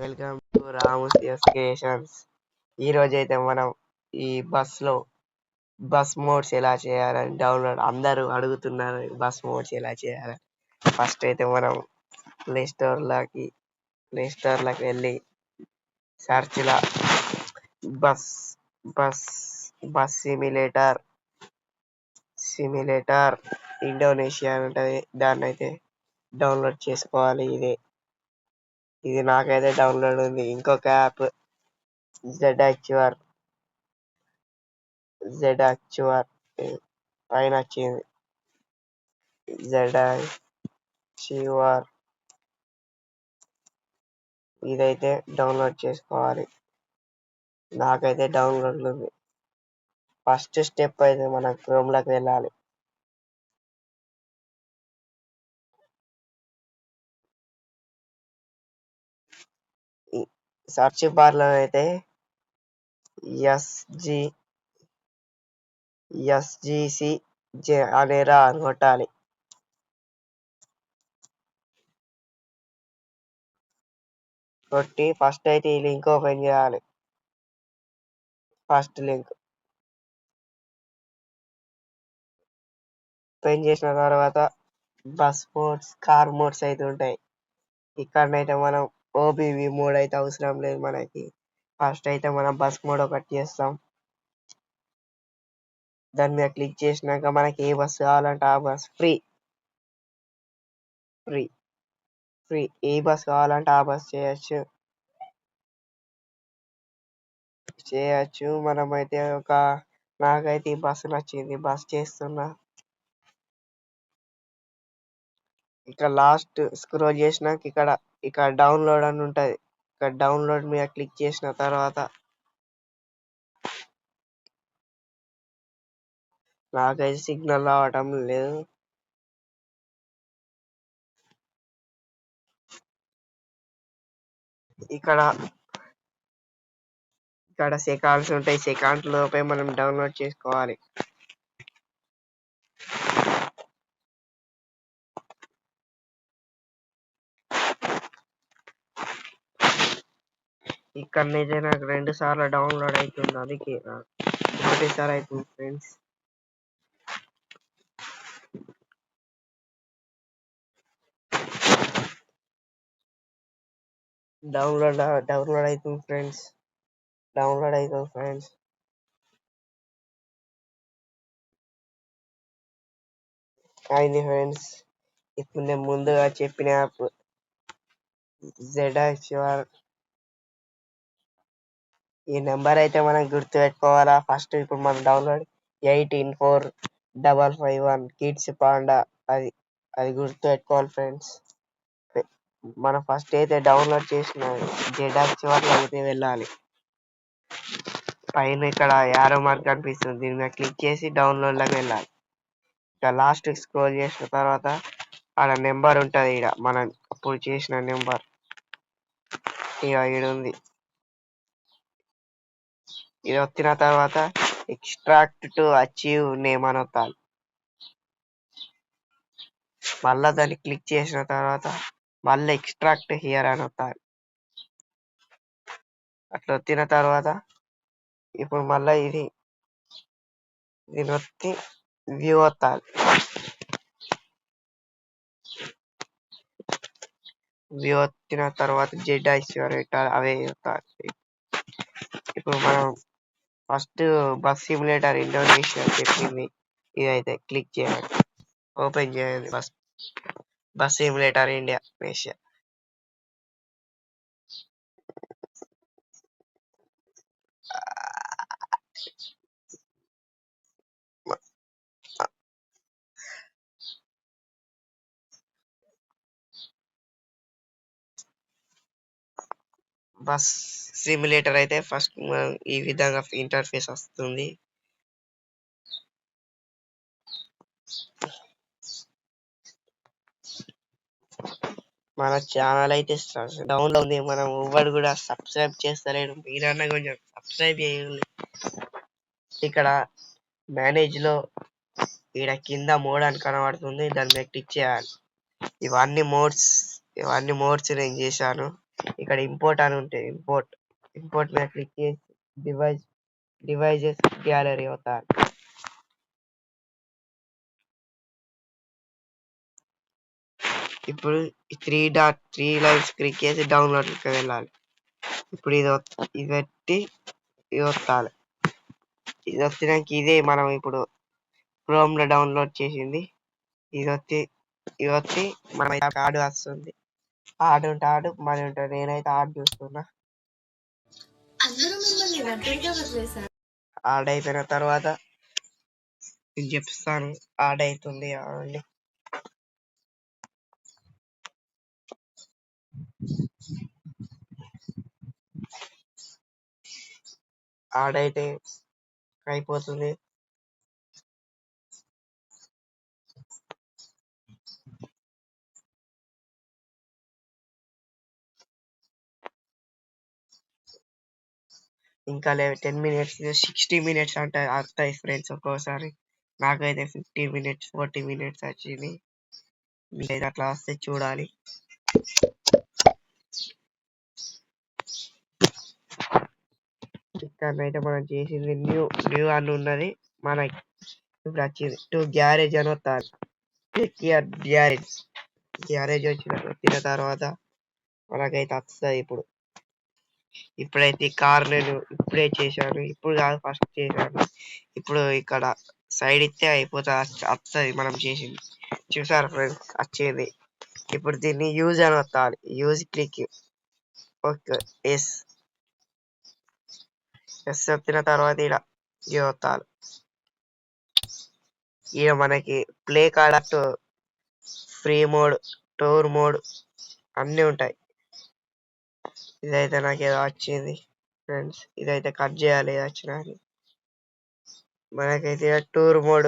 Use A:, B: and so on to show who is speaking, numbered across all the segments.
A: Welcome to Ramu's creations. ఈ రోజైతే మనం ఈ బస్ మోడ్స్ ఎలా చేయాలని డౌన్లోడ్ అందరూ అడుగుతున్నారు. బస్ మోడ్స్ ఎలా చేయాలని ఫస్ట్ అయితే మనం ప్లే స్టోర్ లోకి వెళ్ళి సెర్చ్ లా bus bus bus simulator Indonesia అని ఉంటది. దాన్ని అయితే డౌన్లోడ్ చేసుకోవాలి. ఇది నాకైతే డౌన్లోడ్ ఉంది. ఇంకొక యాప్ జెడ్ పైన వచ్చింది. జెడ్ ఇదైతే డౌన్లోడ్ చేసుకోవాలి. నాకైతే డౌన్లోడ్ ఉంది. ఫస్ట్ స్టెప్ అయితే మనం క్రోమ్ లోకి వెళ్ళాలి. సర్చ్ బార్ లో అయితే ఎస్జిసి అనేరా అని కొట్టాలి. కొట్టి ఫస్ట్ అయితే ఈ లింక్ ఓపెన్ చేయాలి. ఫస్ట్ లింక్ ఓపెన్ చేసిన తర్వాత బస్ మోడ్స్, కార్ మోడ్స్ అయితే ఉంటాయి. ఇక్కడనైతే మనం ఓబీవీ మోడ్ అయితే అవసరం లేదు మనకి. ఫస్ట్ అయితే మనం బస్ మోడ్ ఒకటి చేస్తాం. దాని మీద క్లిక్ చేసినాక మనకి ఏ బస్ కావాలంటే ఆ బస్ ఫ్రీ. ఏ బస్ కావాలంటే ఆ బస్ చేయొచ్చు. మనమైతే నాకైతే ఈ బస్సు నచ్చింది, బస్ చేస్తున్నా. ఇక్కడ లాస్ట్ స్క్రోల్ చేసినాక ఇక్కడ డౌన్లోడ్ అని ఉంటది. ఇక్కడ డౌన్లోడ్ మీద క్లిక్ చేసిన తర్వాత నాకైతే సిగ్నల్ రావటం లేదు. ఇక్కడ సెకండ్స్ ఉంటాయి. సెకండ్స్ లోపే మనం డౌన్లోడ్ చేసుకోవాలి. ఇక్కడనైతే నాకు 2 సార్లు డౌన్లోడ్ అవుతుంది. అందుకే ఒకటేసారి అవుతుంది ఫ్రెండ్స్. డౌన్లోడ్ అవుతుంది ఫ్రెండ్స్. అయింది ఫ్రెండ్స్. ఇప్పుడు నేను ముందుగా చెప్పిన యాప్ ZXR, ఈ నెంబర్ అయితే మనం గుర్తు పెట్టుకోవాలా. ఫస్ట్ ఇప్పుడు మనం డౌన్లోడ్ 184551 కిడ్స్ పాండా, అది గుర్తు పెట్టుకోవాలి ఫ్రెండ్స్. మనం ఫస్ట్ అయితే డౌన్లోడ్ చేసిన ZXR అయితే వెళ్ళాలి. పైన ఇక్కడ యారో మార్క్ కనిపిస్తుంది, దీని మీద క్లిక్ చేసి డౌన్లోడ్ లోకి వెళ్ళాలి. ఇక లాస్ట్ స్క్రోల్ చేసిన తర్వాత ఆడ నెంబర్ ఉంటుంది. ఇక్కడ మనం అప్పుడు చేసిన నెంబర్ ఈడ ఉంది. ఇది వచ్చిన తర్వాత ఎక్స్ట్రాక్ట్ టు అచీవ్ నేమ్ అని వస్తాను. మళ్ళా దాన్ని క్లిక్ చేసిన తర్వాత మళ్ళీ ఎక్స్ట్రాక్ట్ హియర్ అని వస్తాను. అట్లా వచ్చిన తర్వాత ఇప్పుడు మళ్ళీ దీని వచ్చి వ్యూ వస్తాను. వ్యూ వచ్చిన తర్వాత ZXR అవే వస్తాయి. ఇప్పుడు మనం ఫస్ట్ బస్ సిమ్యులేటర్ ఇండోనేషియా చెప్పింది, ఇదైతే క్లిక్ చేయాలి. ఓపెన్ చేయాలి bus simulator Indonesia. Bus simulator అయితే ఫస్ట్ ఈ విధంగా ఇంటర్ఫేస్ వస్తుంది. మన ఛానల్ అయితే డౌన్లోడ్ ఉంది. మనం ఎవరు కూడా సబ్స్క్రైబ్ చేస్తలేడు. మీరన్నా కొంచెం సబ్స్క్రైబ్ చేయండి. ఇక్కడ మేనేజ్ లో ఈడ కింద మోడ్ అని కనబడుతుంది, దాని మీద క్లిక్ చేయాలి. ఇవన్నీ మోడ్స్ నేను చేశాను. ఇక్కడ ఇంపోర్ట్ అని ఉంటుంది. ఇంపోర్ట్ మీద క్లిక్ చేసి డివైజెస్ గ్యాలరీ అవుతారు. ఇప్పుడు 3 లైన్స్ క్లిక్ చేసి డౌన్లోడ్కి వెళ్ళాలి. ఇప్పుడు ఇది పెట్టి ఇది వస్తాలి. ఇది వచ్చినాక ఇదే మనం ఇప్పుడు క్రోమ్ లో డౌన్లోడ్ చేసింది. ఇది వచ్చి మనమైతే ఆడు వస్తుంది. ఆడు ఉంటే ఆడు మరి ఉంటుంది. నేనైతే ఆడు చూస్తున్నా. ఆడ్ అయిపోయిన తర్వాత నేను చెప్తాను. ఆడ్ అవుతుంది అండి. ఆడ్ అయితే అయిపోతుంది. ఇంకా 10 మినిట్స్ 60 మినిట్స్ అంటే వస్తాయి ఫ్రెండ్స్. ఒక్కోసారి నాకైతే 50 మినిట్స్ 40 మినిట్స్ వచ్చింది. మీకైతే అట్లా వస్తే చూడాలి. ఇక్కడ అయితే మనం చేసింది న్యూ అని ఉన్నది. మనకి ఇప్పుడు వచ్చింది టు గ్యారేజ్ అని వస్తారు. గ్యారేజ్ వచ్చిన తర్వాత మనకైతే వస్తుంది. ఇప్పుడైతే కార్ నేను ఇప్పుడే చేశాను. ఇప్పుడు కాదు ఫస్ట్ చేశాను. ఇప్పుడు ఇక్కడ సైడ్ ఇస్తే అయిపోతుంది. వస్తుంది మనం చేసింది. చూసారు ఫ్రెండ్స్ వచ్చేది. ఇప్పుడు దీన్ని యూజ్ అని వస్తాలి. యూజ్ క్లిక్ ఓకే ఎస్ వచ్చిన తర్వాత ఇది వస్తాలి. ఇక మనకి play card free mode tour mode అన్నీ ఉంటాయి. ఇదైతే నాకు ఏదో వచ్చింది ఫ్రెండ్స్. ఇదైతే కట్ చేయాలి వచ్చినది. మనకైతే tour mode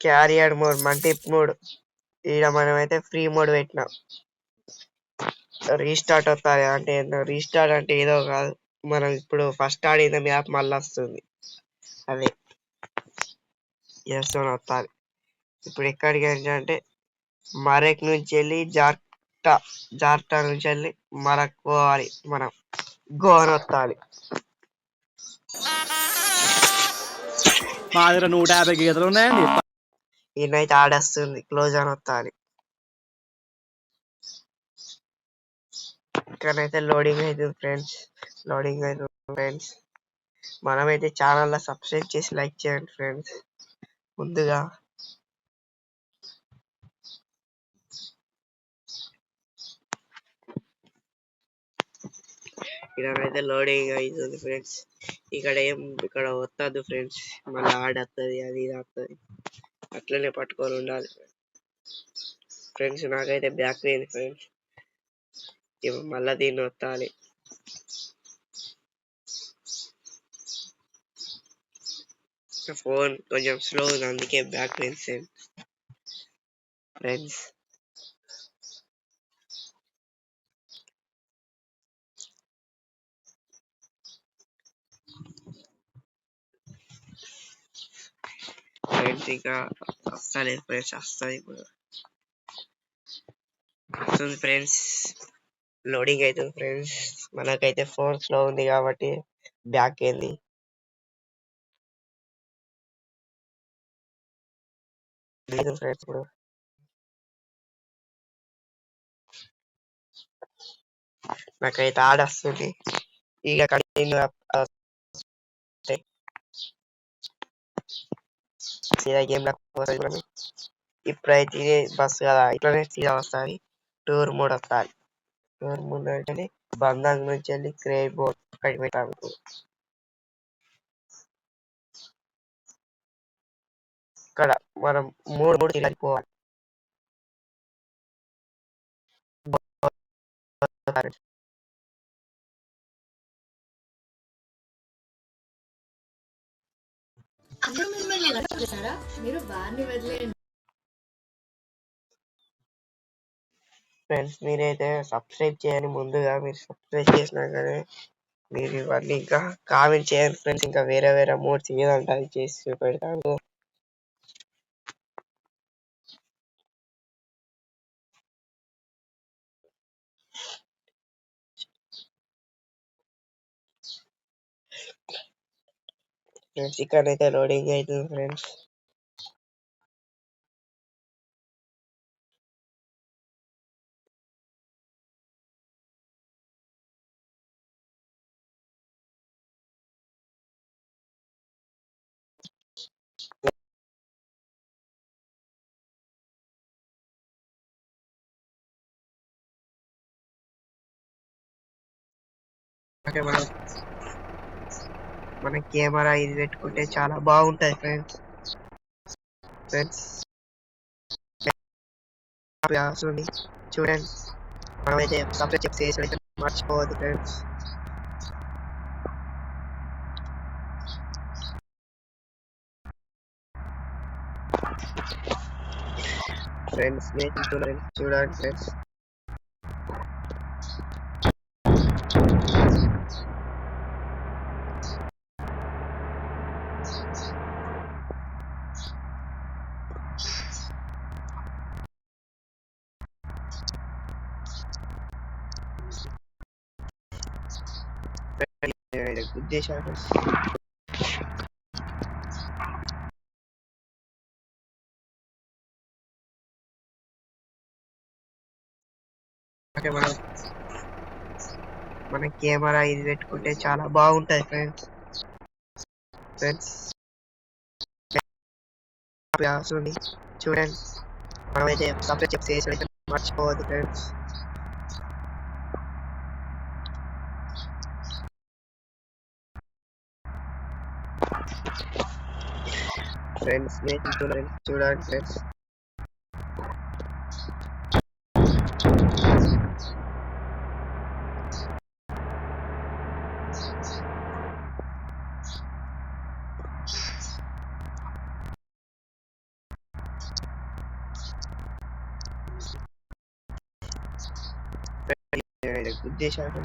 A: carrier mode multiplayer mode మనమైతే ఫ్రీ మోడ్ పెట్టినాం. రీస్టార్ట్ వస్తుంది. అంటే రీస్టార్ట్ అంటే ఏదో కాదు, మనం ఇప్పుడు ఫస్ట్ ఆడిన మ్యాప్ మళ్ళీ వస్తుంది. అదే ఎస్ అని వస్తుంది. ఇప్పుడు ఎక్కడికి అంటే మరక్ నుంచి వెళ్ళి జార్టా నుంచి వెళ్ళి మరక్ పోవాలి. మనం గోవన్ వస్తాలి.
B: మా దగ్గర 150 గీతలు ఉన్నాయండి.
A: ఈయనైతే ఆడేస్తుంది. క్లోజ్ అని వస్తాలి. ఇక్కడైతే లోడింగ్ అవుతుంది ఫ్రెండ్స్. మనమైతే ఛానల్ సబ్స్క్రైబ్ చేసి లైక్ చేయండి ఫ్రెండ్స్. ముందుగా ఇక్కడైతే లోడింగ్ అవుతుంది ఫ్రెండ్స్. ఇక్కడ వస్తుంది ఫ్రెండ్స్. మళ్ళీ ఆడొస్తుంది. అది ఇది వస్తుంది. అట్లనే పట్టుకొని ఉండాలి ఫ్రెండ్స్. నాకైతే బ్యాక్ పోయింది ఫ్రెండ్స్. మళ్ళా దీన్ని వత్తాలి. ఫోన్ కొంచెం స్లో ఉంది, అందుకే బ్యాక్ పోయింది ఫ్రెండ్స్. ఇంకా వస్తలేదు ఫ్రెండ్స్. వస్తుంది ఇప్పుడు. వస్తుంది ఫ్రెండ్స్. లోడింగ్ అవుతుంది ఫ్రెండ్స్. మనకైతే ఫోన్ స్లో ఉంది కాబట్టి బ్యాక్ అయింది. ఫ్రెండ్స్ ఇప్పుడు నాకైతే ఆడొస్తుంది. ఇక కంటిన్యూ గేమ్ ఇప్పుడైతే బస్ కదా ఇట్లనే సీదా వస్తుంది. టూర్ మోడ్ వస్తుంది. టూర్ మోడ్ అంటే బంధం నుంచి వెళ్ళి క్రేట్ బోర్డ్ పెట్టాము. ఇక్కడ మనం మూడు తిరిగిపోవాలి. ఫ్రెండ్స్ మీరైతే సబ్స్క్రైబ్ చేయండి. ముందుగా మీరు సబ్స్క్రైబ్ చేసినాకనే మీరు ఇవన్నీ ఇంకా కామెంట్ చేయండి ఫ్రెండ్స్. ఇంకా వేరే మోడ్స్ ఏదంటే అది చేసి చూపెడతాను. ఫ్రెండ్స్ ఇక్కడైతే లోడింగ్ అవుతుంది ఫ్రెండ్స్. అంటే మన కెమెరా ఇది పెట్టుకుంటే చాలా బాగుంటది ఫ్రెండ్స్. చూడండి, మనమైతే సబ్స్క్రైబ్ చేసి మర్చిపోవద్దు ఫ్రెండ్స్. ఫ్రెండ్స్ చూడండి ఫ్రెండ్స్. ఉద్దేశాలు అంటే మన కెమెరా ఇది పెట్టుకుంటే చాలా బాగుంటది ఫ్రెండ్స్. చూడండి, మనమైతే సబ్స్క్రైబ్ చేసి మర్చిపోవద్దు ఫ్రెండ్స్. ఫ్రెండ్స్ చూడండి ఫ్రెండ్స్. ఉద్దేశాలు